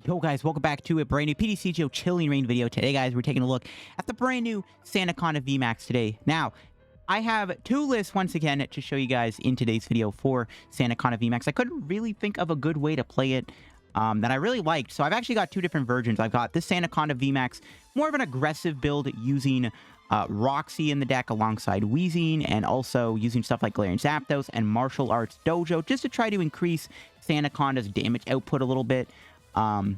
Yo guys, welcome back to a brand new PTCGO Chilling Rain video. Today guys, we're taking a look at the brand new Sandaconda VMAX today. Now, I have two lists once again to show you guys in today's video for Sandaconda VMAX. I couldn't really think of a good way to play it that I really liked. So I've actually got two different versions. I've got this Sandaconda VMAX, more of an aggressive build using Roxie in the deck alongside Weezing, and also using stuff like Galarian Zapdos and Martial Arts Dojo just to try to increase Sandaconda's damage output a little bit. Because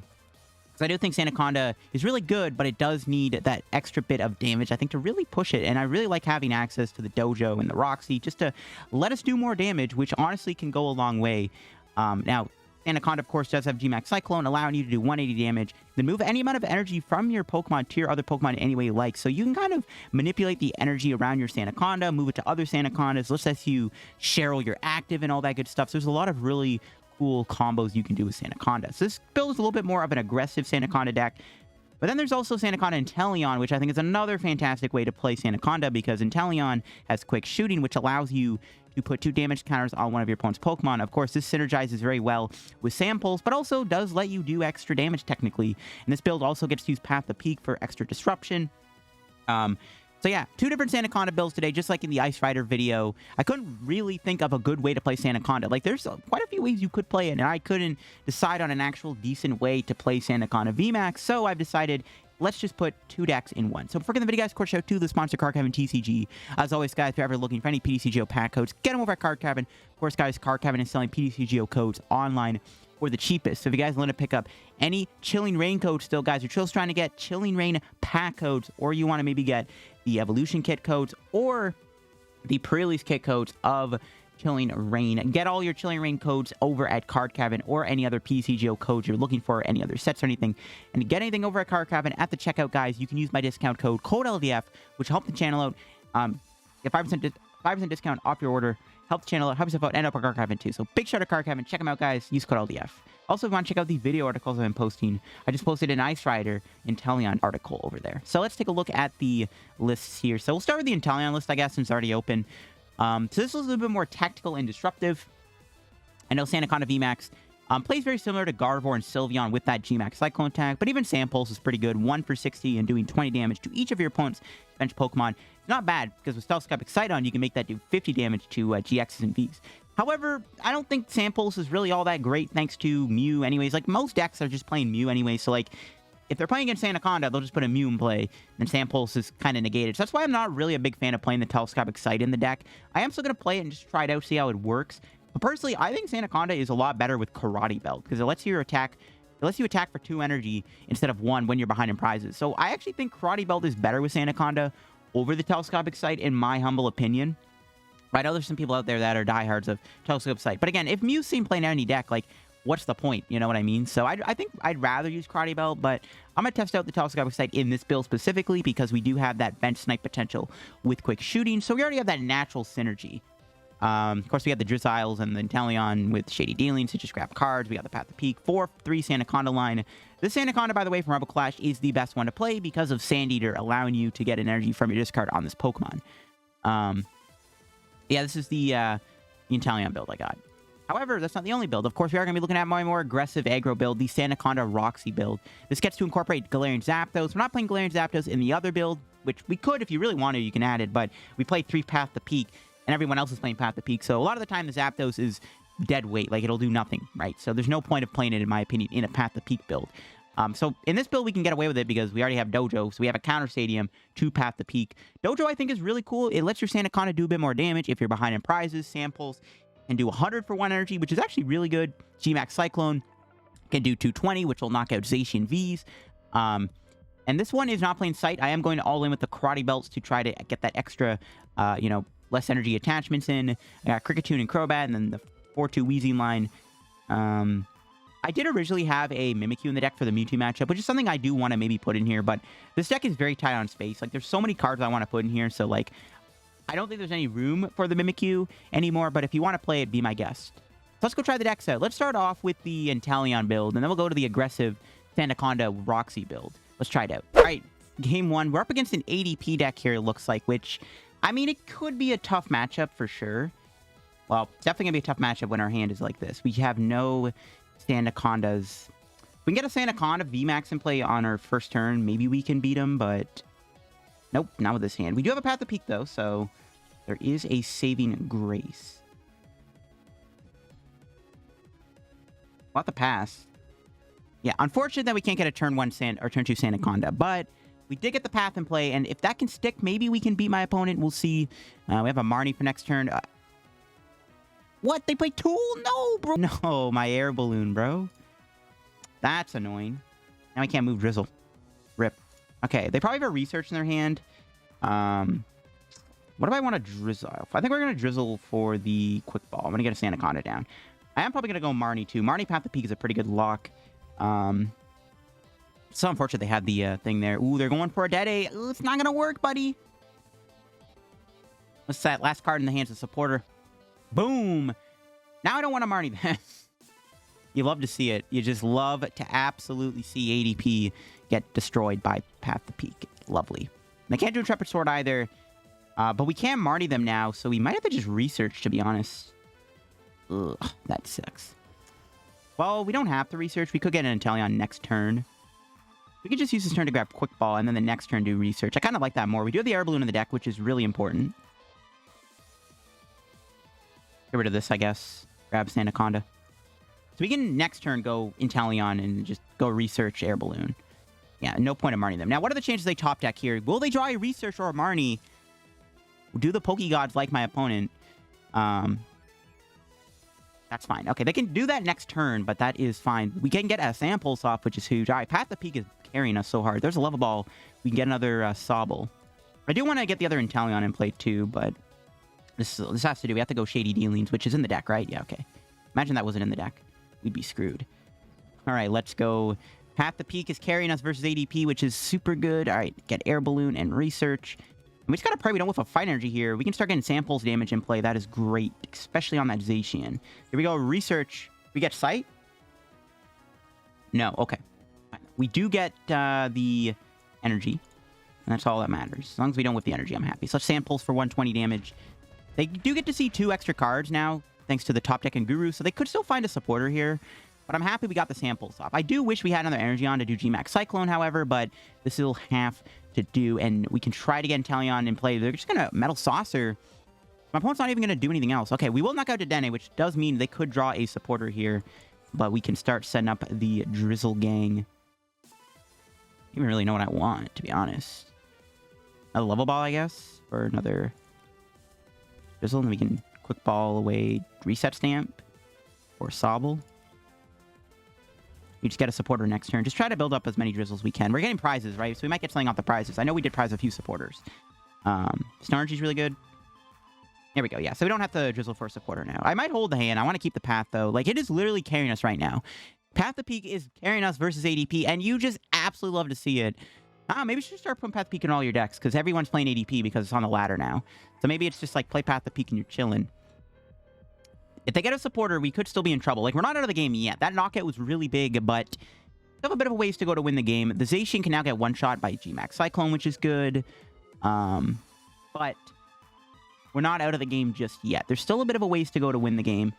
I do think Sandaconda is really good, but it does need that extra bit of damage, I think, to really push it. And I really like having access to the Dojo and the Roxie just to let us do more damage, which honestly can go a long way. Now, Sandaconda, of course, does have Gmax Cyclone, allowing you to do 180 damage, then move any amount of energy from your Pokemon to your other Pokemon any way you like. So you can kind of manipulate the energy around your Sandaconda, move it to other Sandacondas, lets you Cheryl your active and all that good stuff. So there's a lot of really cool combos you can do with Sandaconda. So this build is a little bit more of an aggressive Sandaconda deck. But then there's also Sandaconda Intelion, which I think is another fantastic way to play Sandaconda, because Intelion has quick shooting, which allows you to put 2 damage counters on one of your opponent's Pokemon. Of course, this synergizes very well with Samples, but also does let you do extra damage technically. And this build also gets to use Path of Peak for extra disruption. So yeah, 2 different Sandaconda builds today, just like in the Ice Rider video. I couldn't really think of a good way to play Sandaconda. Like, there's quite a few ways you could play it, and I couldn't decide on an actual decent way to play Sandaconda VMAX, so I've decided, let's just put 2 decks in one. So before getting the video, guys, of course, shout out to the sponsor, Card Cavern TCG. As always, guys, if you're ever looking for any PTCGO pack codes, get them over at Card Cavern. Of course, guys, Card Cavern is selling PTCGO codes online for the cheapest. So if you guys want to pick up any Chilling Rain codes still, guys, you're just trying to get Chilling Rain pack codes, or you want to maybe get the Evolution kit codes or the pre-release kit codes of Chilling Rain, get all your Chilling Rain codes over at Card Cavern, or any other PTCGO codes you're looking for, any other sets or anything. And to get anything over at Card Cavern at the checkout, guys, you can use my discount code LDF, which will help the channel out. Get 5% discount off your order. Help the channel out, help yourself out, and help our Card Cavern too. So big shout out to Card Cavern. Check them out, guys. Use code LDF. Also, if you want to check out the video articles I've been posting, I just posted an Ice Rider Inteleon article over there. So let's take a look at the lists here. So we'll start with the Inteleon list, I guess, since it's already open. So this was a little bit more tactical and disruptive. I know Sandaconda VMAX plays very similar to Gardevoir and Sylveon with that Gmax Cyclone tag, but even Samples is pretty good. 1 for 60 and doing 20 damage to each of your opponent's bench Pokemon. It's not bad, because with Telescopic Sight on, you can make that do 50 damage to GXs and Vs. However, I don't think Samples is really all that great thanks to Mew anyways. Like, most decks are just playing Mew anyway, so like, if they're playing against Sandaconda, they'll just put a Mew in play, and Samples is kind of negated. So that's why I'm not really a big fan of playing the Telescopic Sight in the deck. I am still going to play it and just try it out, see how it works. But personally, I think Sandaconda is a lot better with Karate Belt, because it lets you attack for 2 energy instead of 1 when you're behind in prizes. So I actually think Karate Belt is better with Sandaconda over the Telescopic Sight, in my humble opinion. I know there's some people out there that are diehards of Telescopic Sight, but again, if Mew's seen playing any deck, like, what's the point? You know what I mean? So I think I'd rather use Karate Belt, but I'm going to test out the Telescopic Sight in this build specifically, because we do have that bench snipe potential with quick shooting, so we already have that natural synergy. Of course, we have the Drizziles and the Intelion with Shady Dealings to just grab cards. We got the Path of Peak, 4-3 Sandaconda line. This Sandaconda, by the way, from Rebel Clash is the best one to play because of Sand Eater allowing you to get an energy from your discard on this Pokemon. Yeah, this is the Intelion build I got. However, that's not the only build. Of course, we are going to be looking at my more aggressive aggro build, the Sandaconda Roxie build. This gets to incorporate Galarian Zapdos. We're not playing Galarian Zapdos in the other build, which we could if you really wanted, you can add it, but we played 3 Path to Peak, and everyone else is playing Path to Peak, so a lot of the time the Zapdos is dead weight, like, it'll do nothing, right? So there's no point of playing it, in my opinion, in a Path to Peak build. So in this build, we can get away with it because we already have Dojo, so we have a counter stadium to Path to Peak. Dojo, I think, is really cool. It lets your Sandaconda do a bit more damage if you're behind in prizes. Samples can do 100 for 1 energy, which is actually really good. Gmax Cyclone can do 220, which will knock out Zacian Vs. And this one is not playing Sight. I am going all in with the Karate Belts to try to get that extra, you know, less energy attachments in. I got Kricketune and Crobat, and then the 4-2 Weezing line. I did originally have a Mimikyu in the deck for the Mewtwo matchup, which is something I do want to maybe put in here, but this deck is very tight on space. Like, there's so many cards I want to put in here, so, like, I don't think there's any room for the Mimikyu anymore, but if you want to play it, be my guest. So let's go try the decks out. Let's start off with the Intelion build, and then we'll go to the aggressive Sandaconda Roxie build. Let's try it out. All right, game 1. We're up against an ADP deck here, it looks like, which, I mean, it could be a tough matchup for sure. Well, it's definitely going to be a tough matchup when our hand is like this. We have no Sandacondas we can get a Sandaconda VMAX in play on our first turn, maybe we can beat him, but nope, not with this hand. We do have a Path to Peak, though, so there is a saving grace. We'll have to pass. Yeah, unfortunate that we can't get a turn 1 or turn 2 Sandaconda, but we did get the path in play, and if that can stick, maybe we can beat my opponent. We'll see. We have a Marnie for next turn. What? They play Tool? No, bro. No, my Air Balloon, bro. That's annoying. Now I can't move Drizzile. Rip. Okay, they probably have a Research in their hand. What do I want to Drizzile? I think we're going to Drizzile for the Quick Ball. I'm going to get a Sandaconda down. I am probably going to go Marnie, too. Marnie Path to Peak is a pretty good lock. So unfortunate they had the thing there. Ooh, they're going for a Dead A. Ooh, it's not going to work, buddy. What's that? Last card in the hands of Supporter. Boom. Now I don't want to Marnie that. You love to see it. You just love to absolutely see ADP get destroyed by Path to Peak. Lovely. And they can't do Intrepid Sword either. But we can Marnie them now, so we might have to just Research, to be honest. Ugh, that sucks. Well, we don't have to Research. We could get an Inteleon next turn. We could just use this turn to grab Quick Ball, and then the next turn do Research. I kind of like that more. We do have the Air Balloon in the deck, which is really important. Get rid of this, I guess. Grab Sandaconda. So we can next turn go Inteleon and just go Research Air Balloon. Yeah, no point of Marnie them. Now, what are the chances they top deck here? Will they draw a Research or a Marnie? Do the Pokegods like my opponent? That's fine. Okay, they can do that next turn, but that is fine. We can get a Samples off, which is huge. All right, Path to Peak is carrying us so hard. There's a Level Ball. We can get another Sobble. I do want to get the other Intelion in play too, but this has to do. We have to go Shady Dealings, which is in the deck, right? Yeah, okay. Imagine that wasn't in the deck. We'd be screwed. All right, let's go. Path to Peak is carrying us versus ADP, which is super good. All right, get Air Balloon and Research. And we just gotta pray we don't whiff a Fight Energy here. We can start getting Samples damage in play. That is great, especially on that Zacian. Here we go, Research. We get Sight? No, okay. We do get the energy, and that's all that matters. As long as we don't whiff the energy, I'm happy. So Samples for 120 damage. They do get to see 2 extra cards now, thanks to the top deck and Guru, so they could still find a Supporter here. But I'm happy we got the Samples off. I do wish we had another energy on to do GMAX Cyclone, however, but this will have to do, and we can try to get Inteleon in play. They're just going to Metal Saucer. My opponent's not even going to do anything else. Okay, we will knock out Dedenne, which does mean they could draw a Supporter here, but we can start setting up the Drizzile gang. I don't even really know what I want, to be honest. A Level Ball, I guess, or another Drizzile, and we can Quick Ball away Reset Stamp or Sobble. We just get a Supporter next turn. Just try to build up as many Drizzles we can. We're getting prizes, right? So we might get something off the prizes. I know we did prize a few Supporters. Snargy's really good. There we go. Yeah, so we don't have to Drizzle for a Supporter now. I might hold the hand. I want to keep the Path, though. Like, it is literally carrying us right now. Path to Peak is carrying us versus ADP, and you just absolutely love to see it. Maybe you should start putting Path to Peak in all your decks, because everyone's playing ADP because it's on the ladder now. So maybe it's just like, play Path to Peak and you're chilling. If they get a Supporter, we could still be in trouble. Like, we're not out of the game yet. That knockout was really big, but we have a bit of a ways to go to win the game. The Zacian can now get one-shot by GMAX Cyclone, which is good. But we're not out of the game just yet. There's still a bit of a ways to go to win the game.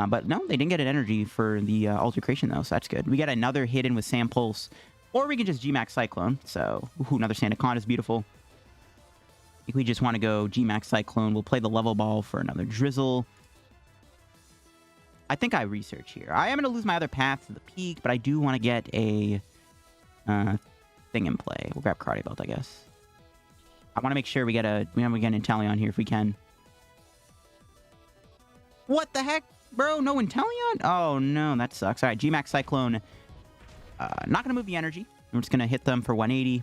But no, they didn't get an energy for the Altercation, though, so that's good. We got another hit in with Samples, or we can just GMAX Cyclone. So, ooh, another Sandaconda is beautiful. I think we just want to go GMAX Cyclone. We'll play the Level Ball for another Drizzile. I think I Research here. I am going to lose my other Path to the Peak, but I do want to get a thing in play. We'll grab Karate Belt, I guess. I want to make sure we get an Intelion here if we can. What the heck, bro? No Intelion? Oh, no, that sucks. All right, GMAX Cyclone. Not going to move the energy. I'm just going to hit them for 180.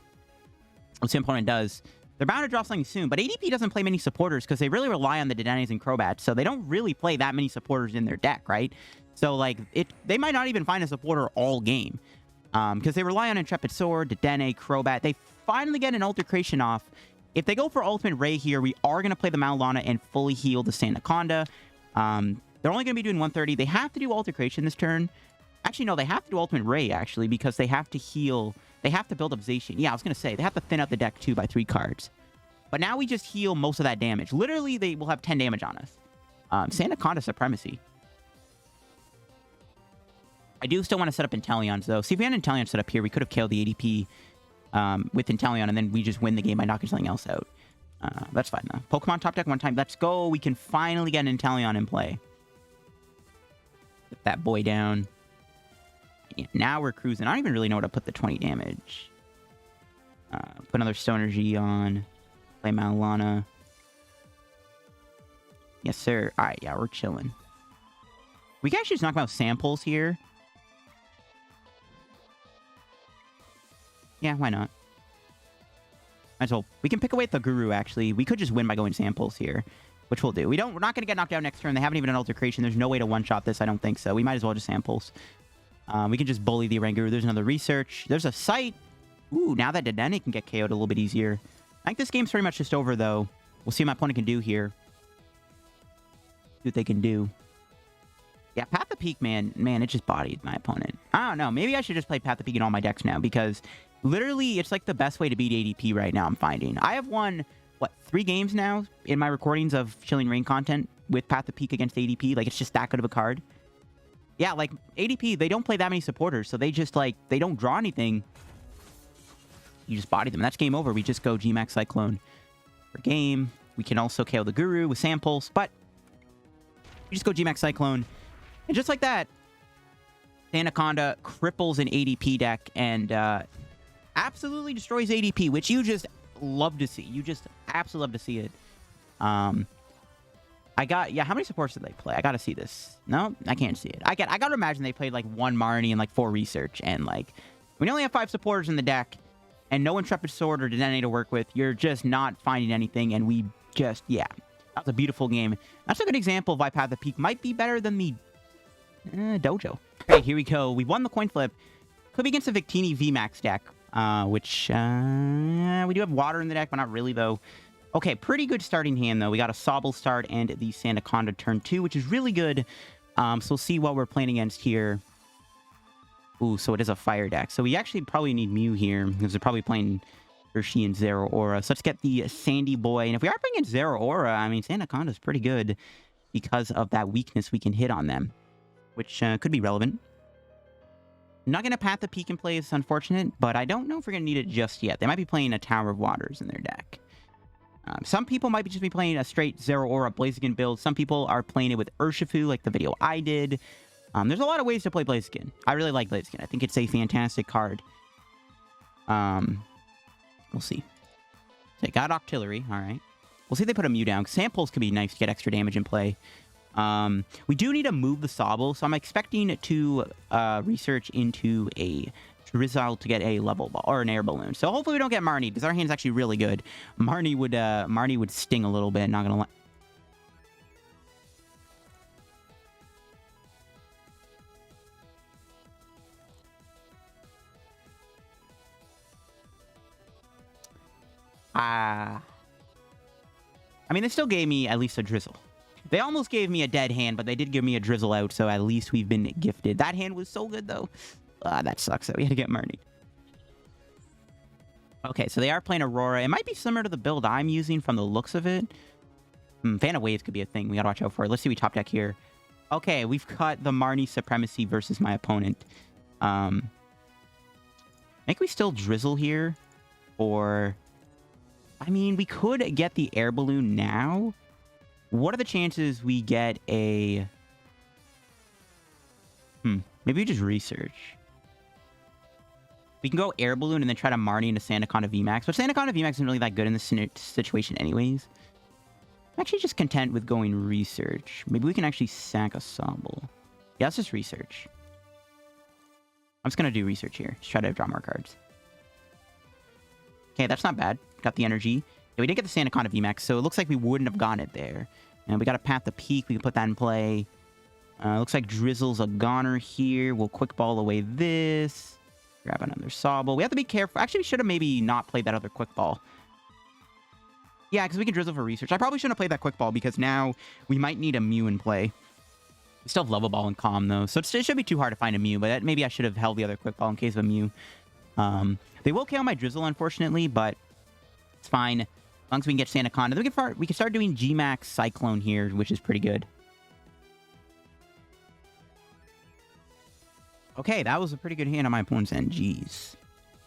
Let's see what opponent does. They're bound to draw something soon, but ADP doesn't play many Supporters because they really rely on the Dedennes and Crobats, so they don't really play that many Supporters in their deck, right? So, like, they might not even find a Supporter all game because they rely on Intrepid Sword, Dedenne, Crobat. They finally get an Altercation off. If they go for Ultimate Ray here, we are going to play the Mallow Lana and fully heal the Sandaconda. They're only going to be doing 130. They have to do Altercation this turn. Actually, no, they have to do Ultimate Ray, actually, because they have to heal. They have to build up Zacian. Yeah, I was going to say, they have to thin out the deck, too, by 3 cards. But now we just heal most of that damage. Literally, they will have 10 damage on us. Sandaconda Supremacy. I do still want to set up Intelions, though. See, if we had Intelion set up here, we could have killed the ADP with Intelion, and then we just win the game by knocking something else out. That's fine, though. Pokemon top deck one time. Let's go. We can finally get an Intelion in play. Get that boy down. Yeah, now we're cruising. I don't even really know where to put the 20 damage. Put another Stone Energy on. Play Mallow Lana. Yes, sir. All right, yeah, we're chilling. We can actually just knock out samples here. Yeah, why not? Might as well. We can pick away at the Guru, actually. We could just win by going samples here, which we'll do. We're not going to get knocked out next turn. They haven't even done altercation. There's no way to one-shot this, I don't think so. We might as well just samples. We can just bully the Oranguru. There's another research. There's a sight. Ooh, now that Dedenne can get KO'd a little bit easier. I think this game's pretty much just over, though. We'll see what my opponent can do here. See what they can do. Yeah, Path of Peak, man, it just bodied my opponent. I don't know. Maybe I should just play Path of Peak in all my decks now, because literally it's like the best way to beat ADP right now, I'm finding. I have won, what, 3 games now in my recordings of Chilling Reign content with Path of Peak against ADP. Like, it's just that good of a card. Yeah, like, ADP, they don't play that many supporters, so they just, like, they don't draw anything. You just body them. That's game over. We just go GMAX Cyclone for game. We can also KO the Guru with samples, but you just go GMAX Cyclone. And just like that, Sandaconda cripples an ADP deck and absolutely destroys ADP, which you just love to see. You just absolutely love to see it. Yeah, how many supports did they play? I gotta see this. No, I can't see it. I gotta imagine they played like 1 Marnie and like 4 research, and like, we only have 5 supporters in the deck, and no Intrepid Sword or Dedenne to work with. You're just not finding anything, and we just, yeah. That was a beautiful game. That's a good example of why Path of Peak might be better than the Dojo. Okay, here we go. We won the coin flip. Could be against the Victini VMAX deck, which we do have water in the deck, but not really, though. Okay, pretty good starting hand, though. We got a Sobble start and the Sandaconda turn 2, which is really good. So we'll see what we're playing against here. Ooh, so it is a fire deck. So we actually probably need Mew here, because they're probably playing Hershey and Zeraora. So let's get the Sandy Boy. And if we are playing against Zeraora, I mean, Sandaconda's pretty good because of that weakness we can hit on them, which could be relevant. Not going to Path of Peak in play is unfortunate, but I don't know if we're going to need it just yet. They might be playing a Tower of Waters in their deck. Some people might just be playing a straight Zeraora Blaziken build. Some people are playing it with Urshifu, like the video I did. There's a lot of ways to play Blaziken. I really like Blaziken. I think it's a fantastic card. We'll see. They got Octillery. All right. We'll see if they put a Mew down. Samples could be nice to get extra damage in play. We do need to move the Sobble, so I'm expecting to research into a Drizzile to get a Level Ball or an Air Balloon. So hopefully we don't get Marnie, because our hand's actually really good. Marnie would sting a little bit, not gonna lie. I mean, they still gave me at least a Drizzile. They almost gave me a dead hand, but they did give me a Drizzile out, so at least we've been gifted. That hand was so good, though. That sucks, though. We had to get Marnie. Okay, so they are playing Aurora. It might be similar to the build I'm using from the looks of it. Fan of Waves could be a thing. We gotta watch out for it. Let's see we top deck here. Okay, we've cut the Marnie Supremacy versus my opponent. I think we still Drizzile here, or... I mean, we could get the Air Balloon now. What are the chances we get a... Maybe we just research. We can go Air Balloon and then try to Marnie into Sandaconda VMAX. But Sandaconda VMAX isn't really that good in this situation anyways. I'm actually just content with going research. Maybe we can actually sack a Sobble. Yeah, let's just research. I'm just going to do research here. Just try to draw more cards. Okay, that's not bad. Got the energy. Yeah, we did get the Sandaconda VMAX, so it looks like we wouldn't have gotten it there. And we got a Path of Peak. We can put that in play. Looks like Drizzle's a goner here. We'll quick ball away this. Grab another Sobble. We have to be careful. Actually, we should have maybe not played that other quick ball. Yeah, because we can Drizzle for research. I probably shouldn't have played that quick ball, because now we might need a Mew in play. We still have Level Ball and Calm, though. So it should be too hard to find a Mew, but maybe I should have held the other quick ball in case of a Mew. They will KO my Drizzle, unfortunately, but it's fine. As long as we can get Sandaconda. Then we can start doing GMAX Cyclone here, which is pretty good. Okay, that was a pretty good hand on my opponent's end. Jeez.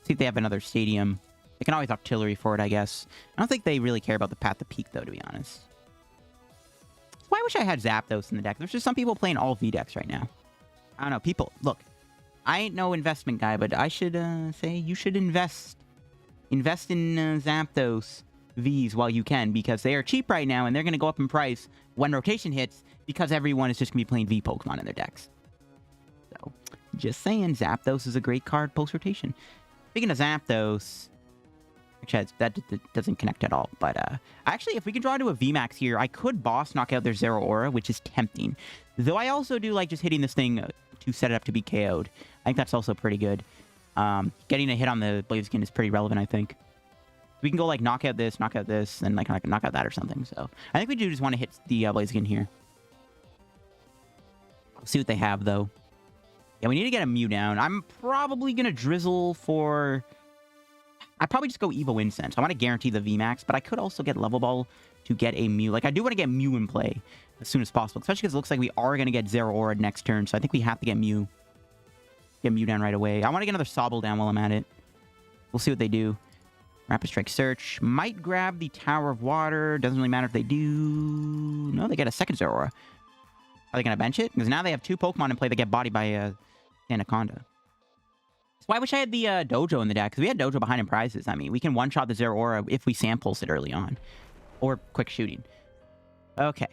See if they have another stadium. They can always artillery for it, I guess. I don't think they really care about the path to peak, though, to be honest. Well, I wish I had Zapdos in the deck. There's just some people playing all V decks right now. I don't know. People, look. I ain't no investment guy, but I should say you should invest. Invest in Zapdos Vs while you can, because they are cheap right now, and they're going to go up in price when rotation hits, because everyone is just going to be playing V Pokemon in their decks. So, just saying, Zapdos is a great card post-rotation. Speaking of Zapdos, actually, that doesn't connect at all, but actually, if we can draw to a VMAX here, I could boss knock out their Zero Aura, which is tempting. Though I also do like just hitting this thing to set it up to be KO'd. I think that's also pretty good. Getting a hit on the Blaziken is pretty relevant, I think. We can go, like, knock out this, and, like, knock out that or something. So, I think we do just want to hit the Blaziken here. We'll see what they have, though. Yeah, we need to get a Mew down. I'm probably going to Drizzle for... I'd probably just go Evo Incense. I want to guarantee the VMAX, but I could also get Level Ball to get a Mew. Like, I do want to get Mew in play as soon as possible, especially because it looks like we are going to get Zero Aura next turn, so I think we have to get Mew. Get Mew down right away. I want to get another Sobble down while I'm at it. We'll see what they do. Rapid Strike Search. Might grab the Tower of Water. Doesn't really matter if they do. No, they get a second Zero Aura. Are they going to bench it? Because now they have two Pokemon in play that get bodied by Sandaconda. So I wish I had the Dojo in the deck, because we had Dojo behind in prizes. I mean, we can one-shot the Zero Aura if we samples it early on. Or quick shooting. Okay.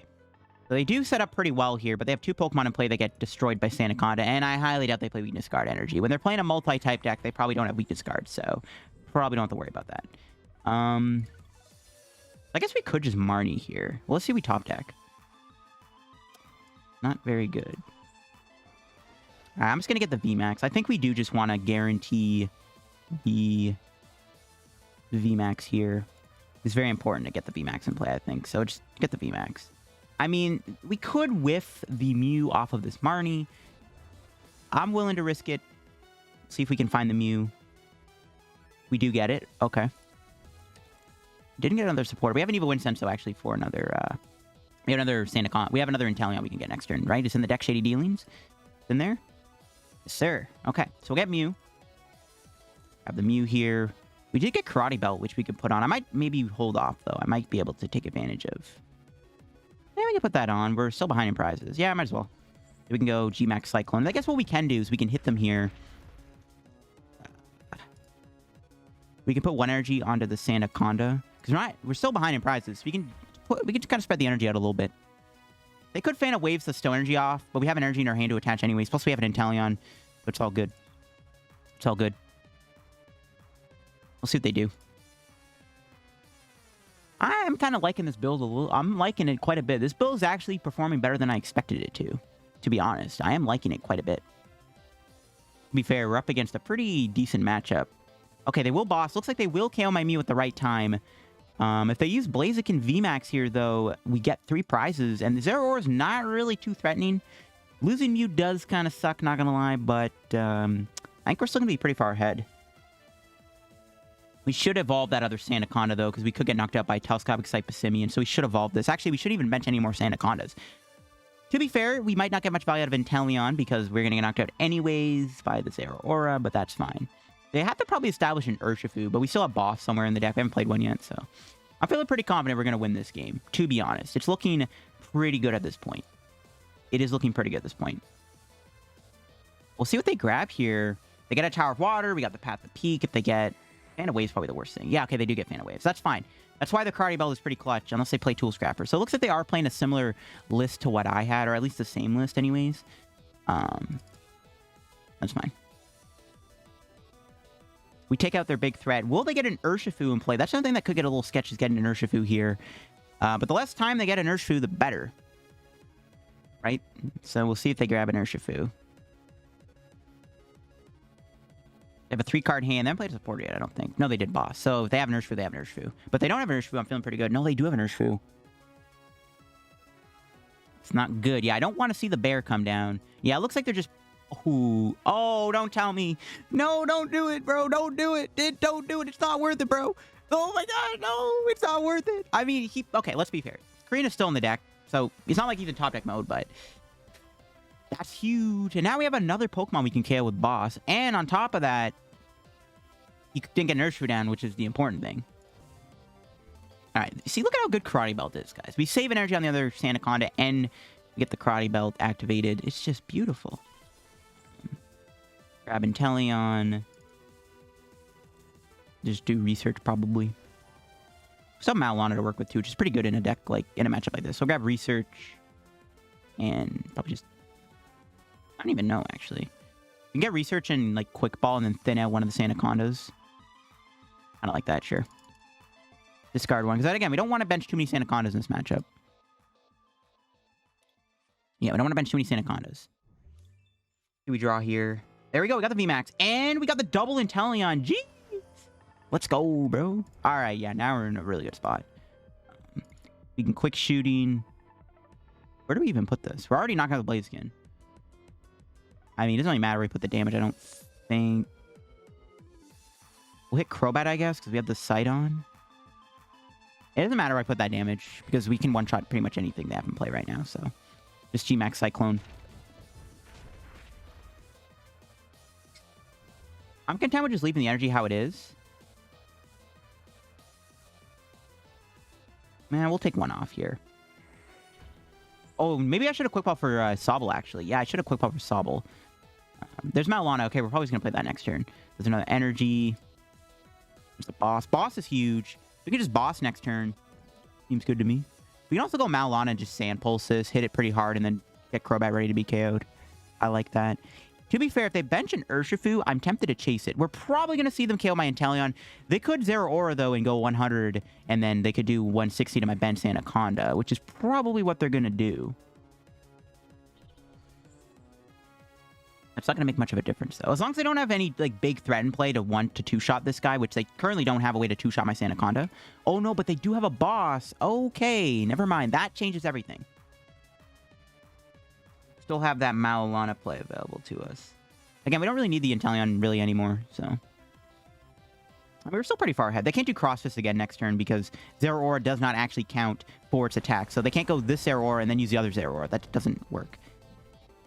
So they do set up pretty well here, but they have two Pokemon in play that get destroyed by Sandaconda, and I highly doubt they play Weakness Guard Energy. When they're playing a multi-type deck, they probably don't have Weakness Guard, so probably don't have to worry about that. I guess we could just Marnie here. Well, let's see if we top deck. Not very good. Alright, I'm just going to get the VMAX. I think we do just want to guarantee the VMAX here. It's very important to get the VMAX in play, I think. So just get the VMAX. I mean, we could whiff the Mew off of this Marnie. I'm willing to risk it. See if we can find the Mew. We do get it. Okay. Didn't get another supporter. We have an Evo Incense, though, actually, for another... we have another Sandaconda. We have another Intelion we can get next turn, right? It's in the deck, Shady Dealings. It's in there? Yes, sir. Okay, so we'll get Mew. Have the Mew here. We did get Karate Belt, which we could put on. I might maybe hold off, though. I might be able to take advantage of... Yeah, we can put that on. We're still behind in prizes. Yeah, might as well. We can go G-Max Cyclone. I guess what we can do is we can hit them here. We can put one energy onto the Sandaconda. Because we're still behind in prizes. We can just kind of spread the energy out a little bit. They could fan a Waves the Stow energy off, but we have an energy in our hand to attach anyways. Plus we have an Intelion. So it's all good. It's all good. We'll see what they do. I'm kind of liking this build a little. I'm liking it quite a bit. This build is actually performing better than I expected it to be honest. I am liking it quite a bit. To be fair, we're up against a pretty decent matchup. Okay, they will boss. Looks like they will KO my Mew at the right time. If they use Blaziken VMAX here, though, we get 3 prizes, and the Zero Aura is not really too threatening. Losing Mew does kind of suck, not gonna lie, but I think we're still gonna be pretty far ahead. We should evolve that other Sandaconda, though, because we could get knocked out by Telescopic Sight VIV, so we should evolve this. Actually, we shouldn't even bench any more Sandacondas. To be fair, we might not get much value out of Intelion, because we're gonna get knocked out anyways by the Zero Aura, but that's fine. They have to probably establish an Urshifu, but we still have Boss somewhere in the deck. We haven't played one yet, so... I'm feeling pretty confident we're going to win this game, to be honest. It's looking pretty good at this point. It is looking pretty good at this point. We'll see what they grab here. They get a Tower of Water. We got the Path to Peak. If they get... Fan of Waves probably the worst thing. Yeah, okay, they do get Fan of Waves. That's fine. That's why the Karate Belt is pretty clutch, unless they play Tool Scrapper. So it looks like they are playing a similar list to what I had, or at least the same list anyways. That's fine. We take out their big threat. Will they get an Urshifu in play? That's something that could get a little sketchy, is getting an Urshifu here. But the less time they get an Urshifu, the better. Right? So we'll see if they grab an Urshifu. They have a 3-card hand. They haven't played a supporter yet, I don't think. No, they did boss. So if they have an Urshifu, they have an Urshifu. But they don't have an Urshifu, I'm feeling pretty good. No, they do have an Urshifu. It's not good. Yeah, I don't want to see the bear come down. Yeah, it looks like they're just... Ooh. Oh, don't tell me. No, don't do it, bro. Don't do it. Don't do it. It's not worth it, bro. Oh my god, no. It's not worth it. I mean, okay, let's be fair. Karina's still in the deck, so it's not like he's in top deck mode, but... That's huge. And now we have another Pokemon we can KO with Boss. And on top of that, you didn't get an Urshifu down, which is the important thing. All right. See, look at how good Karate Belt is, guys. We save energy on the other Sandaconda, and we get the Karate Belt activated. It's just beautiful. Grab Inteleon. Just do research, probably. Still have Mallow Lana to work with, too, which is pretty good in a deck, like, in a matchup like this. So grab research. And probably just... I don't even know, actually. You can get research and, like, quick ball and then thin out one of the Sandacondas. I don't like that, sure. Discard one. Because, again, we don't want to bench too many Sandacondas in this matchup. Yeah, we don't want to bench too many Sandacondas. Do we draw here? There we go. We got the VMAX. And we got the double Intelion. Jeez. Let's go, bro. All right, yeah. Now we're in a really good spot. We can quick shooting. Where do we even put this? We're already knocking out the Blaziken. I mean, it doesn't really matter where we put the damage, I don't think. We'll hit Crobat, I guess, because we have the sight on. It doesn't matter where I put that damage, because we can one-shot pretty much anything they have in play right now, so... Just G-Max Cyclone. I'm content with just leaving the energy how it is. Man, we'll take one off here. Oh, maybe I should have quick ball for Sobble, actually. Yeah, I should have quick ball for Sobble. There's Mallow Lana. Okay, we're probably going to play that next turn. There's another energy. There's the boss. Boss is huge. We can just boss next turn. Seems good to me. We can also go Mallow Lana and just Sand Pulse this, hit it pretty hard, and then get Crobat ready to be KO'd. I like that. To be fair, if they bench an Urshifu, I'm tempted to chase it. We're probably going to see them KO my Inteleon. They could Zero Aura, though, and go 100, and then they could do 160 to my bench Sandaconda, which is probably what they're going to do. It's not going to make much of a difference, though. As long as they don't have any like big threat in play to 1- to 2-shot this guy, which they currently don't have a way to 2-shot my Sandaconda. Oh, no, but they do have a boss. Okay, never mind. That changes everything. Still have that Mallow Lana play available to us. Again, we don't really need the Intelion really anymore, so... I mean, we're still pretty far ahead. They can't do Cross Fist again next turn because Zero Aura does not actually count for its attack. So they can't go this Zero Aura and then use the other Zero Aura. That doesn't work.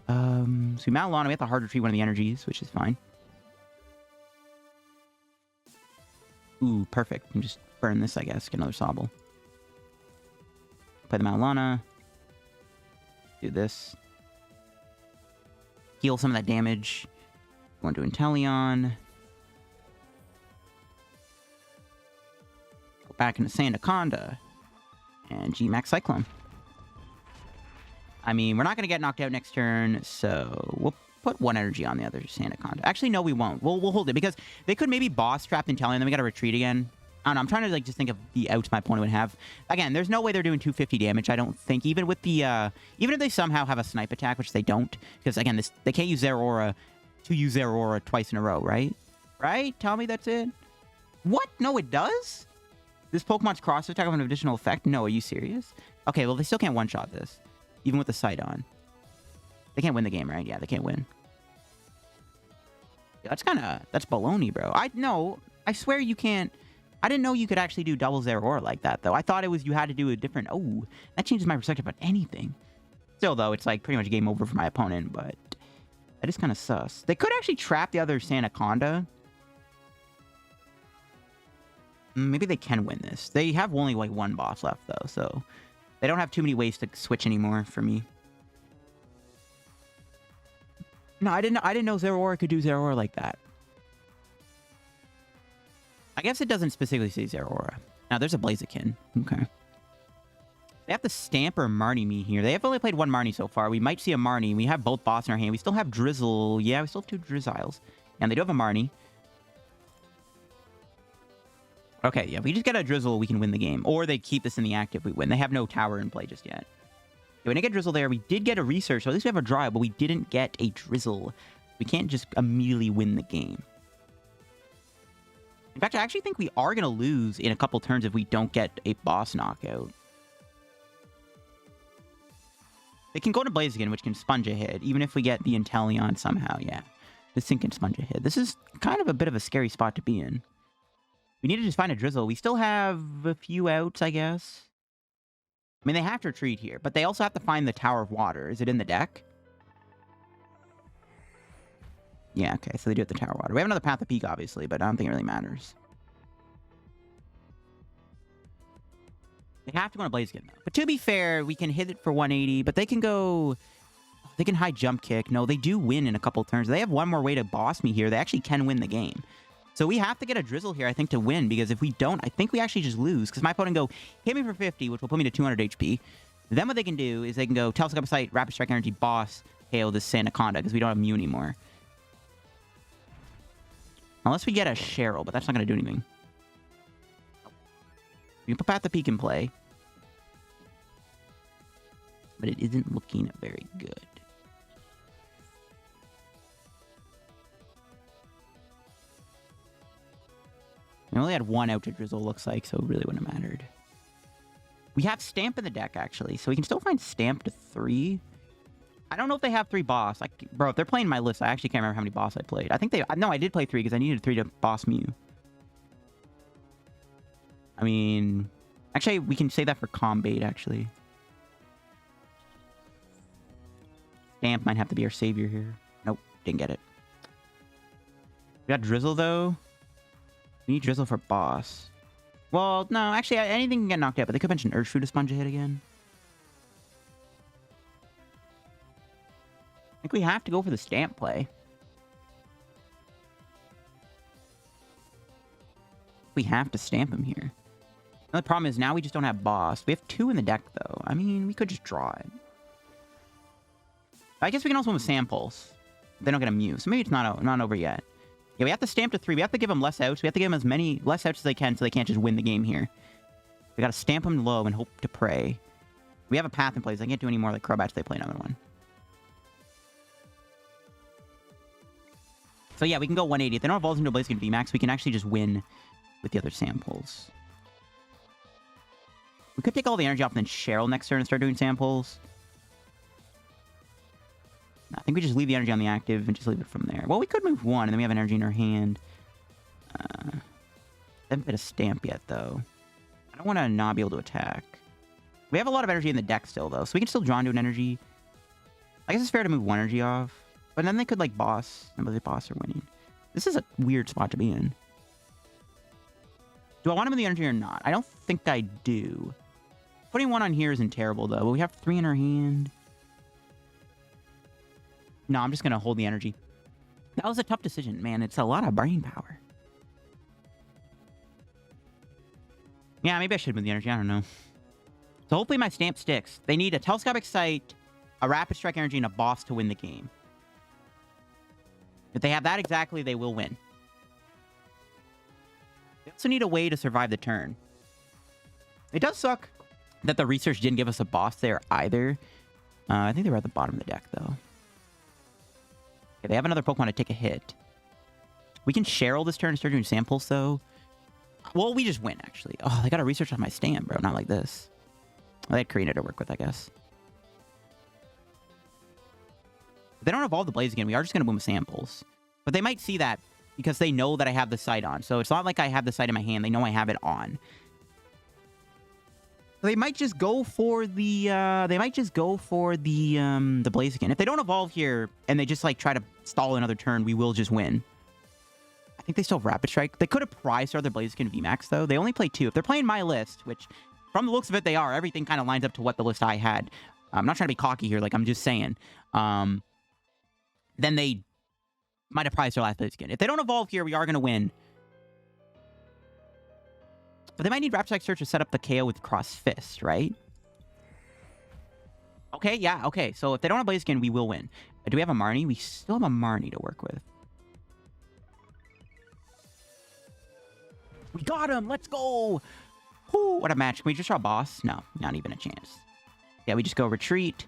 So Mallow Lana, we have to hard retreat one of the energies, which is fine. Ooh, perfect. And just burn this, I guess. Get another Sobble. Play the Mallow Lana. Do this. Heal some of that damage. Go into Inteleon. Go back into Sandaconda. And G-Max Cyclone. I mean, we're not going to get knocked out next turn, so we'll put one energy on the other Sandaconda. Actually, no, we won't. We'll hold it, because they could maybe boss trap Inteleon, then we got to retreat again. I don't know, I'm trying to like just think of the outs my opponent would have. Again, there's no way they're doing 250 damage, I don't think. Even with the, even if they somehow have a snipe attack, which they don't. Because again, they can't use Zero Aura to use Zero Aura twice in a row, right? Right? Tell me that's it? What? No, it does? This Pokemon's cross attack have an additional effect? No, are you serious? Okay, well, they still can't one-shot this. Even with the sight on. They can't win the game, right? Yeah, they can't win. Yeah, that's kind of... That's baloney, bro. I swear you can't... I didn't know you could actually do double Zero Aura like that, though. I thought it was you had to do a different... Oh, that changes my perspective about anything. Still, though, it's like pretty much game over for my opponent, but... That is kind of sus. They could actually trap the other Sandaconda. Maybe they can win this. They have only, like, one boss left, though, so... They don't have too many ways to switch anymore for me. No, I didn't know Zero Aura could do Zero Aura like that. I guess it doesn't specifically say Zero Aura. Now, there's a Blaziken. Okay. They have to Stamp or Marnie me here. They have only played one Marnie so far. We might see a Marnie. We have both boss in our hand. We still have Drizzile. Yeah, we still have two Drizziles. And they do have a Marnie. Okay, yeah, if we just get a Drizzile, we can win the game. Or they keep this in the active, we win. They have no tower in play just yet. Okay, we didn't get Drizzile there. We did get a Research, so at least we have a Drive, but we didn't get a Drizzile. We can't just immediately win the game. In fact, I actually think we are going to lose in a couple turns if we don't get a boss knockout. They can go to Blaziken, which can sponge a hit, even if we get the Inteleon somehow, yeah. This thing can sponge a hit. This is kind of a bit of a scary spot to be in. We need to just find a Drizzile. We still have a few outs, I guess. I mean, they have to retreat here, but they also have to find the Tower of Water. Is it in the deck? Yeah, okay, so they do have the Tower Water. We have another Path of Peak, obviously, but I don't think it really matters. They have to go on a Blaziken, though. But to be fair, we can hit it for 180, but they can go... They can high jump kick. No, they do win in a couple turns. They have one more way to boss me here. They actually can win the game. So we have to get a Drizzile here, I think, to win, because if we don't, I think we actually just lose, because my opponent go, hit me for 50, which will put me to 200 HP. Then what they can do is they can go Telescopic Sight, Rapid Strike Energy, Boss, KO this Sandaconda, because we don't have Mew anymore. Unless we get a Cheryl, but that's not going to do anything. We can put Path of Peak in play. But it isn't looking very good. We only had one out to Drizzile, looks like, so it really wouldn't have mattered. We have Stamp in the deck, actually, so we can still find Stamp to 3. I don't know if they have 3 boss. Bro, if they're playing my list, I actually can't remember how many boss I played. I think they... No, I did play 3 because I needed 3 to boss Mew. I mean... Actually, we can say that for Combate, actually. Stamp might have to be our savior here. Nope, didn't get it. We got Drizzile, though. We need Drizzile for boss. Well, no, actually, anything can get knocked out, but they could mention Urshifu to sponge a hit again. I think we have to go for the Stamp play. We have to Stamp him here. The problem is now we just don't have boss. We have 2 in the deck, though. I mean, we could just draw it. I guess we can also win with Samples. They don't get a Mew, so maybe it's not over yet. Yeah, we have to Stamp to 3. We have to give them less outs. We have to give them as many less outs as they can so they can't just win the game here. We gotta Stamp them low and hope to pray. We have a Path in place. I can't do any more like Crobats. They play another one. So yeah, we can go 180. If they don't evolve into a Blaziken VMAX, we can actually just win with the other Samples. We could take all the energy off and then Cheryl next turn and start doing Samples. I think we just leave the energy on the active and just leave it from there. Well, we could move 1, and then we have an energy in our hand. Haven't put a Stamp yet, though. I don't want to not be able to attack. We have a lot of energy in the deck still, though, so we can still draw into an energy. I guess it's fair to move 1 energy off. But then they could, like, boss. And the boss are winning. This is a weird spot to be in. Do I want him in the energy or not? I don't think I do. Putting 1 on here isn't terrible, though. But we have 3 in our hand. No, I'm just going to hold the energy. That was a tough decision, man. It's a lot of brain power. Yeah, maybe I should move the energy. I don't know. So hopefully my Stamp sticks. They need a Telescopic Sight, a Rapid Strike Energy, and a boss to win the game. If they have that exactly, they will win. They also need a way to survive the turn. It does suck that the research didn't give us a boss there either. I think they were at the bottom of the deck, though. Okay, they have another Pokemon to take a hit. We can Cheryl this turn and start doing Samples, though. Well, we just win, actually. Oh, they got to research on my Stamp, bro. Not like this. Well, they had Karina to work with, I guess. If they don't evolve the Blaziken, we are just going to win with Samples. But they might see that because they know that I have the sight on. So it's not like I have the sight in my hand. They know I have it on. So they might just go for the Blaziken. If they don't evolve here and they just like try to stall another turn, we will just win. I think they still have Rapid Strike. They could have prized our other Blaziken VMAX though. They only play 2. If they're playing my list, which from the looks of it they are, everything kind of lines up to what the list I had. I'm not trying to be cocky here, like I'm just saying. Then they might have prized their last Blaziken. If they don't evolve here, we are going to win. But they might need Rapid Strike Search to set up the KO with Cross Fist, right? Okay, yeah, okay. So if they don't have Blaziken, we will win. Do we have a Marnie? We still have a Marnie to work with. We got him! Let's go! Whew, what a match. Can we just draw boss? No, not even a chance. Yeah, we just go retreat.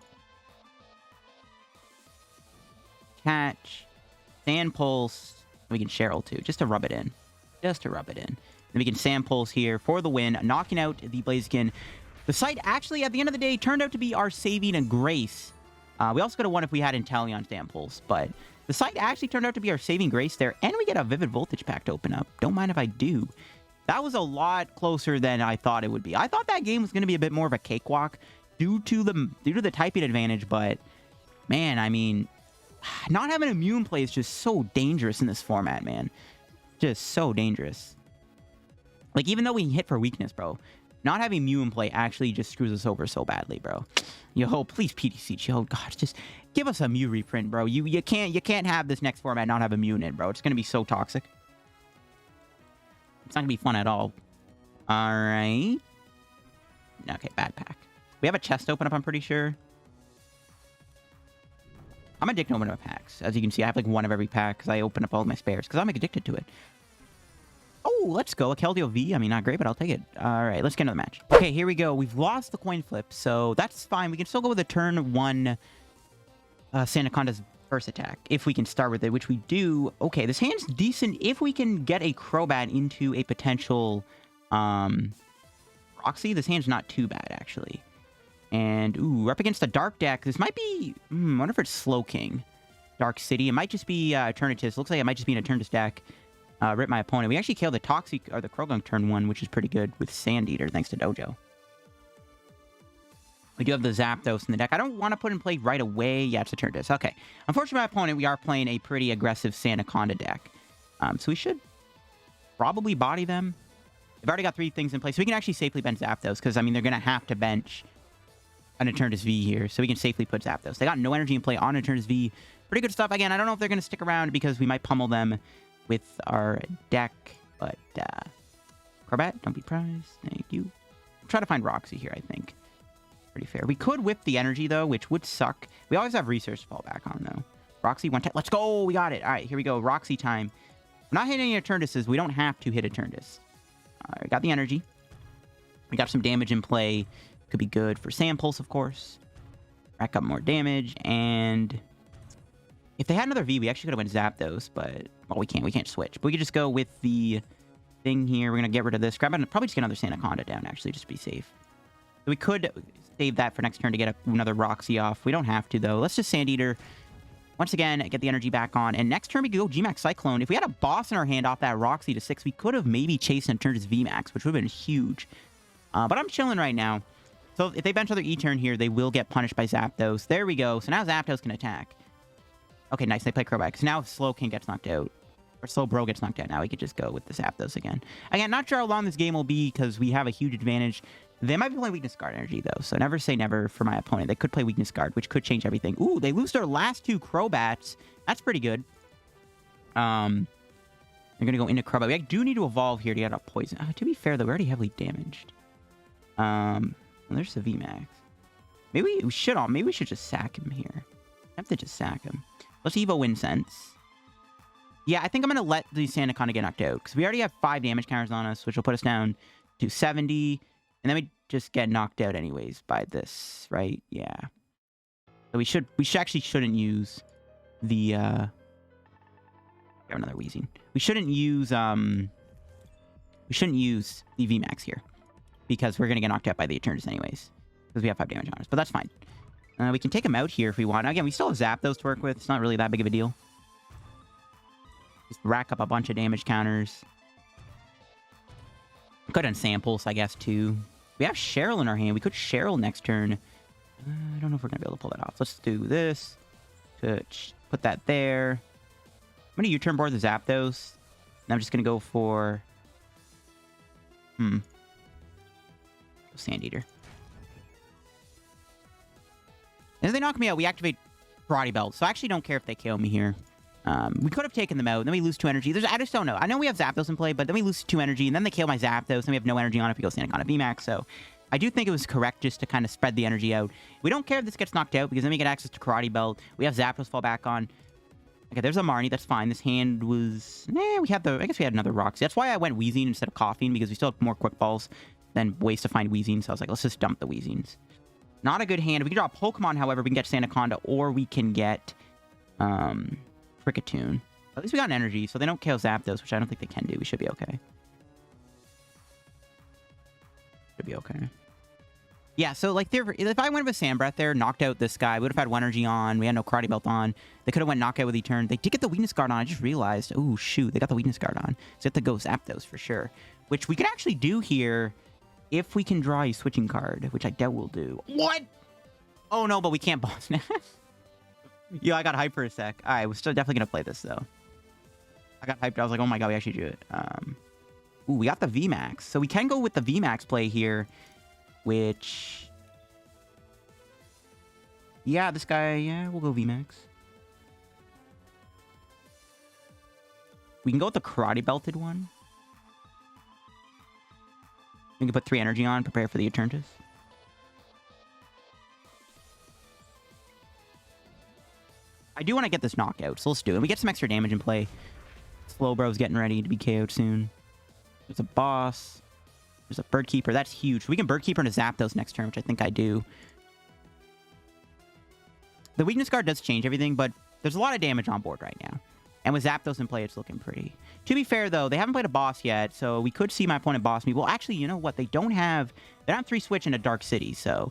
Catch. Sand Pulse. We can Cheryl too, just to rub it in. Just to rub it in. Then we can Sand Pulse here for the win, knocking out the Blaziken. The sight actually, at the end of the day, turned out to be our saving and grace. We also could have won if we had Inteleon Sand Pulse, but the sight actually turned out to be our saving grace there, and we get a Vivid Voltage pack to open up. Don't mind if I do. That was a lot closer than I thought it would be. I thought that game was going to be a bit more of a cakewalk due to the typing advantage, but man, I mean, not having a Mew in play is just so dangerous in this format, man. Just so dangerous. Like, even though we can hit for weakness, bro, not having Mew in play actually just screws us over so badly, bro. Yo, please PTCGO, God, just give us a Mew reprint, bro. You can't have this next format not have a Mew in it, bro. It's gonna be so toxic. It's not gonna be fun at all. All right. Okay, bad pack. We have a chest open up, I'm pretty sure. I'm addicted to opening up packs. As you can see, I have like one of every pack because I open up all my spares because I'm addicted to it. Oh, let's go. A Keldeo V. I mean, not great, but I'll take it. All right, let's get into the match. Okay, here we go. We've lost the coin flip, so that's fine. We can still go with a turn 1 Sandaconda's first attack, if we can start with it, which we do. Okay, this hand's decent if we can get a Crobat into a potential Roxie. This hand's not too bad, actually. And, ooh, we're up against a Dark deck. This might be... I wonder if it's Slow King. Dark City. It might just be Eternatus. Looks like it might just be an Eternatus deck. Rip my opponent. We actually killed the Toxic... or the Krogunk turn 1, which is pretty good with Sand Eater, thanks to Dojo. We do have the Zapdos in the deck. I don't want to put in play right away. Yeah, it's Eternatus. Okay. Unfortunately, my opponent, we are playing a pretty aggressive Sandaconda deck. So we should probably body them. They've already got 3 things in place. So we can actually safely bench Zapdos, because, I mean, they're going to have to bench an Eternatus V here, so we can safely put Zapdos. They got no energy in play on Eternatus V. Pretty good stuff. Again, I don't know if they're going to stick around because we might pummel them with our deck, but Crobat, don't be prized. Thank you. Try to find Roxie here, I think. Pretty fair. We could whip the energy, though, which would suck. We always have research to fall back on, though. Roxie, one time. Let's go! We got it. All right, here we go. Roxie time. We're not hitting any Eternatus. We don't have to hit Eternatus. All right, got the energy. We got some damage in play. Could be good for Sand Pulse, of course. Rack up more damage, and if they had another V, we actually could have went Zapdos, but, well, we can't switch. But we could just go with the thing here. We're going to get rid of this. Probably just get another Sandaconda down, actually, just to be safe. So we could save that for next turn to get another Roxie off. We don't have to, though. Let's just Sand Eater. Once again, get the energy back on. And next turn, we could go GMAX Cyclone. If we had a boss in our hand off that Roxie to 6, we could have maybe chased and turned his VMAX, which would have been huge. But I'm chilling right now. So if they bench another E-turn here, they will get punished by Zapdos. There we go. So now Zapdos can attack. Okay, nice. They play Crobat. So now if Slow King gets knocked out, or Slow Bro gets knocked out, now we could just go with the Zapdos again. Again, not sure how long this game will be because we have a huge advantage. They might be playing Weakness Guard energy, though. So never say never for my opponent. They could play Weakness Guard, which could change everything. Ooh, they lose their last 2 Crobats. That's pretty good. They're going to go into Crobat. We do need to evolve here to get a Poison. To be fair, though, we're already heavily damaged. Well, there's the VMAX. Maybe we should just sack him here. I have to just sack him. Let's Evo Incense. Yeah, I think I'm going to let the Sandaconda get knocked out. Because we already have 5 damage counters on us, which will put us down to 70. And then we just get knocked out anyways by this, right? Yeah. So we actually shouldn't use the, another Wheezing. We shouldn't use the VMAX here. Because we're going to get knocked out by the Eternatus anyways. Because we have 5 damage on us. But that's fine. We can take him out here if we want. Again, we still have Zapdos to work with. It's not really that big of a deal. Just rack up a bunch of damage counters. Could have Samples, I guess, too. We have Cheryl in our hand. We could Cheryl next turn. I don't know if we're going to be able to pull that off. Let's do this. Put that there. I'm going to U-turn board the Zapdos. And I'm just going to go for... Sand Eater. And if they knock me out, we activate Karate Belt. So I actually don't care if they kill me here. We could have taken them out. Then we lose 2 energy. I just don't know. I know we have Zapdos in play, but then we lose 2 energy. And then they kill my Zapdos. And we have no energy on it if we go Sandaconda VMAX. So I do think it was correct just to kind of spread the energy out. We don't care if this gets knocked out because then we get access to Karate Belt. We have Zapdos fall back on. Okay, there's a Marnie. That's fine. This hand was... I guess we had another Roxie. That's why I went Wheezing instead of Coughing because we still have more Quick Balls than ways to find Weezing. So I was like, let's just dump the Weezings. Not a good hand. If we can draw a Pokemon, however, we can get Sandaconda or we can get Kricketune. At least we got an energy, so they don't kill Zapdos, which I don't think they can do. We should be okay. Should be okay. Yeah, so like if I went with Sand Breath there, knocked out this guy, we would have had 1 energy on. We had no Karate Belt on. They could have went knockout with E-turn. They did get the Weakness Guard on. I just realized. Oh, shoot. They got the Weakness Guard on. So they have to go Zapdos for sure. Which we could actually do here if we can draw a switching card, which I doubt we'll do. What? Oh, no, but we can't boss now. Yo, I got hyped for a sec. All right, we're still definitely going to play this, though. I got hyped. I was like, oh my god, we actually do it. Ooh, we got the VMAX. So we can go with the VMAX play here, which... Yeah, this guy, yeah, we'll go VMAX. We can go with the Karate Belted one. We can put 3 energy on, prepare for the Eternatus. I do want to get this knockout, so let's do it. We get some extra damage in play. Slowbro's getting ready to be KO'd soon. There's a boss. There's a Bird Keeper. That's huge. We can Bird Keeper into Zapdos next turn, which I think I do. The weakness card does change everything, but there's a lot of damage on board right now. And with Zapdos in play, it's looking pretty. To be fair, though, they haven't played a boss yet, so we could see my opponent boss me. Well, actually, you know what? They don't have 3 switch into Dark City, so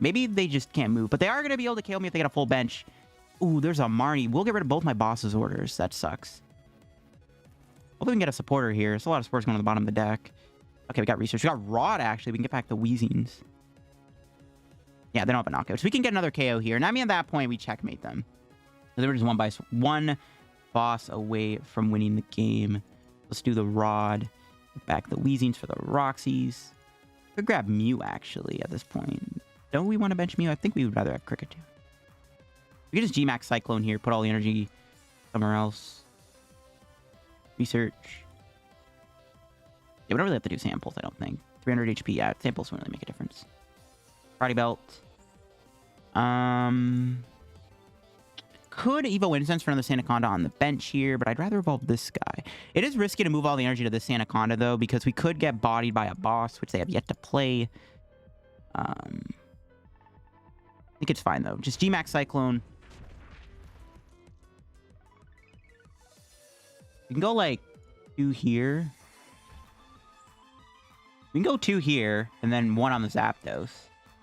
maybe they just can't move. But they are going to be able to KO me if they get a full bench. Ooh, there's a Marnie. We'll get rid of both my boss's orders. That sucks. Hopefully we can get a supporter here. There's a lot of supporters going on the bottom of the deck. Okay, we got Research. We got Rod, actually. We can get back the Weezings. Yeah, they don't have a knockout. So we can get another KO here. And I mean, at that point, we checkmate them. So they were just one boss away from winning the game. Let's do the Rod. Back the Weezings for the Roxies. Could grab Mew, actually, at this point. Don't we want to bench Mew? I think we would rather have Cricket. We can just G-Max Cyclone here. Put all the energy somewhere else. Research. Yeah, we don't really have to do samples, I don't think. 300 HP. Yeah, samples won't really make a difference. Karate Belt. Could Evo Incense for another Sandaconda on the bench here, but I'd rather evolve this guy. It is risky to move all the energy to this Sandaconda, though, because we could get bodied by a boss, which they have yet to play. I think it's fine, though. Just G-Max Cyclone. We can go, like, 2 here. We can go 2 here, and then 1 on the Zapdos.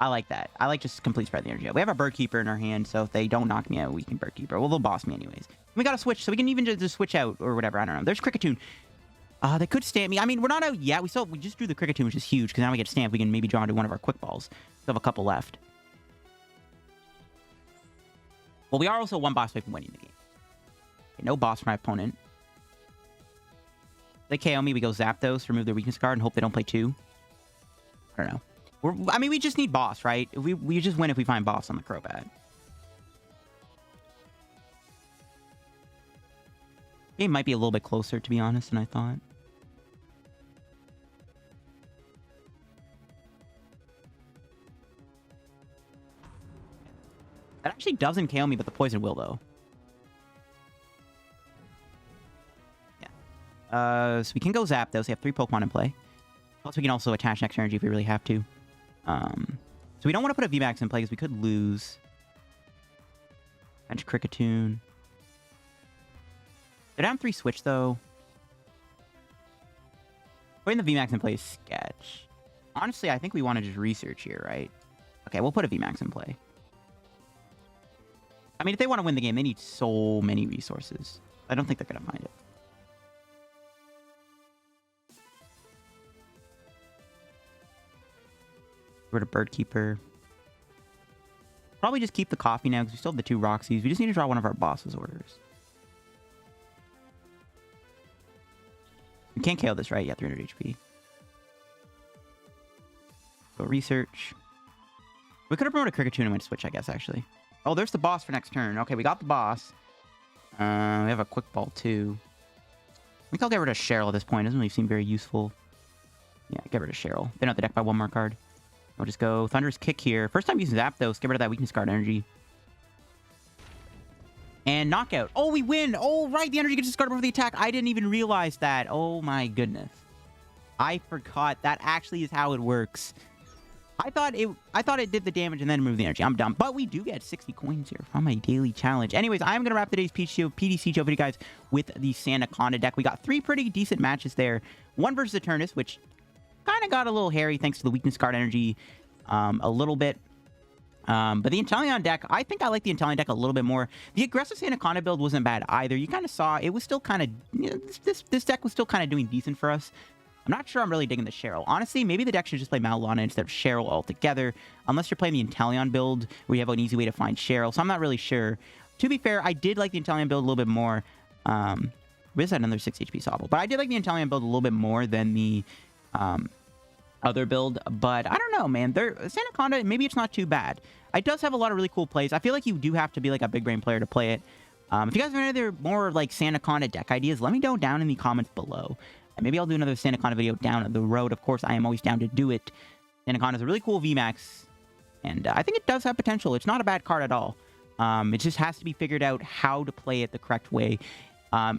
I like that. I like just complete spread the energy out. We have a Bird Keeper in our hand, so if they don't knock me out, we can Bird Keeper. Well, they'll boss me anyways. We got to switch, so we can even just switch out or whatever. I don't know. There's Cricketune. They could stamp me. I mean, we're not out yet. We just drew the Cricketune, which is huge, because now we get stamped. We can maybe draw into one of our quick balls. We have a couple left. Well, we are also 1 boss away from winning the game. Okay, no boss for my opponent. They KO me, we go Zapdos, remove their weakness card, and hope they don't play 2. I don't know. I mean, we just need boss, right? We just win if we find boss on the Crobat. Game might be a little bit closer, to be honest, than I thought. That actually doesn't KO me, but the poison will, though. Yeah. So we can go Zapdos. We have 3 Pokemon in play. Plus, we can also attach next energy if we really have to. So we don't want to put a VMAX in play because we could lose. Bench Cricketune. They're down 3 switch, though. Putting the VMAX in play is sketch. Honestly, I think we want to just research here, right? Okay, we'll put a VMAX in play. I mean, if they want to win the game, they need so many resources. I don't think they're going to find it. Rid of Bird Keeper. Probably just keep the coffee now because we still have the 2 Roxies. We just need to draw one of our boss's orders. We can't KO this, right? Yeah, 300 HP. Go research. We could have promoted Cricketune and went switch, I guess, actually. Oh, there's the boss for next turn. Okay, we got the boss. We have a quick ball, too. I think I'll get rid of Cheryl at this point. Doesn't really seem very useful. Yeah, get rid of Cheryl. Thin out the deck by 1 more card. We'll just go Thunderous Kick here. First time using Zapdos. Get rid of that weakness card energy. And knockout. Oh, we win. Oh, right. The energy gets discarded before the attack. I didn't even realize that. Oh, my goodness. I forgot. That actually is how it works. I thought it did the damage and then removed the energy. I'm dumb. But we do get 60 coins here from a daily challenge. Anyways, I'm going to wrap today's PTCGO video, guys, with the Sandaconda deck. We got 3 pretty decent matches there. 1 versus Eternatus, which kind of got a little hairy thanks to the weakness card energy a little bit. But the Intelion deck, I think I like the Intelion deck a little bit more. The aggressive Sandaconda build wasn't bad either. You kind of saw it was still kind of, you know, this deck was still kind of doing decent for us. I'm not sure I'm really digging the Cheryl. Honestly, maybe the deck should just play Mallow Lana instead of Cheryl altogether, unless you're playing the Inteleon build, where you have an easy way to find Cheryl, so I'm not really sure. To be fair, I did like the Inteleon build a little bit more. We just had another 6 HP Sobble, but I did like the Inteleon build a little bit more than the other build, but I don't know, man. Sandaconda, maybe it's not too bad. It does have a lot of really cool plays. I feel like you do have to be like a big brain player to play it. If you guys have any other more like Sandaconda deck ideas, let me know down in the comments below. And maybe I'll do another Sandaconda video down the road. Of course, I am always down to do it. Sandaconda is a really cool VMAX, and I think it does have potential. It's not a bad card at all. It just has to be figured out how to play it the correct way.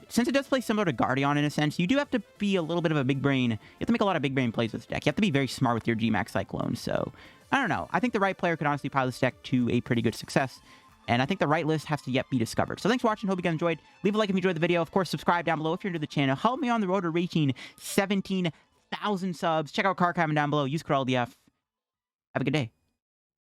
Since it does play similar to Guardian in a sense, you do have to be a little bit of a big brain. You have to make a lot of big brain plays with this deck. You have to be very smart with your GMAX Cyclone. So, I don't know. I think the right player could honestly pilot this deck to a pretty good success. And I think the right list has to yet be discovered. So thanks for watching. Hope you guys enjoyed. Leave a like if you enjoyed the video. Of course, subscribe down below if you're new to the channel. Help me on the road to reaching 17,000 subs. Check out card comment down below. Use code LDF. Have a good day.